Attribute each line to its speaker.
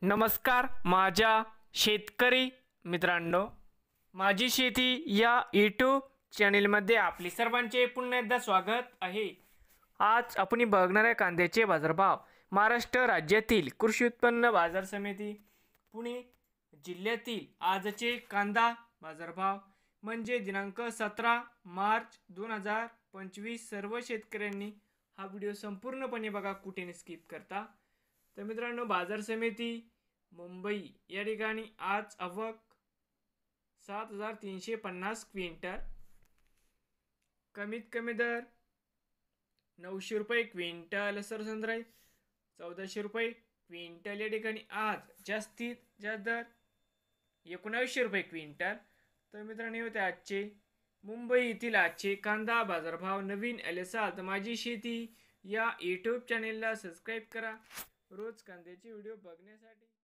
Speaker 1: नमस्कार माझ्या शेतकरी मित्रांनो, माझी शेती या यूट्यूब चॅनेलमध्ये आपले सर्वांचे पुन्हा एकदा स्वागत आहे। आज आपण बघणार आहे कांद्याचे बाजारभाव। महाराष्ट्र राज्यातील कृषी उत्पन्न बाजार समिती पुणे जिल्ह्यातील आजचे कांदा बाजारभाव म्हणजे दिनांक 17 मार्च 2025। सर्व शेतकऱ्यांनी हा व्हिडिओ संपूर्णपणे बघा, कुठे स्किप करता। तर मित्रांनो, बाजार समिती मुंबई या ठिकाणी आज आवक 7350 क्विंटल, कमीत कमी दर 900 रुपये क्विंटल, सरसंद्राई 1400 रुपये क्विंटल या ठिकाणी। आज जास्तीत जास्त दर 1900 रुपये क्विंटल। तर मित्रांनो, होते आजचे मुंबई येथील आजचे कांदा बाजारभाव। नवीन असाल तर माझी शेती या यूट्यूब चॅनेलला सबस्क्राईब करा रोज कांद्याचे व्हिडिओ बघण्यासाठी।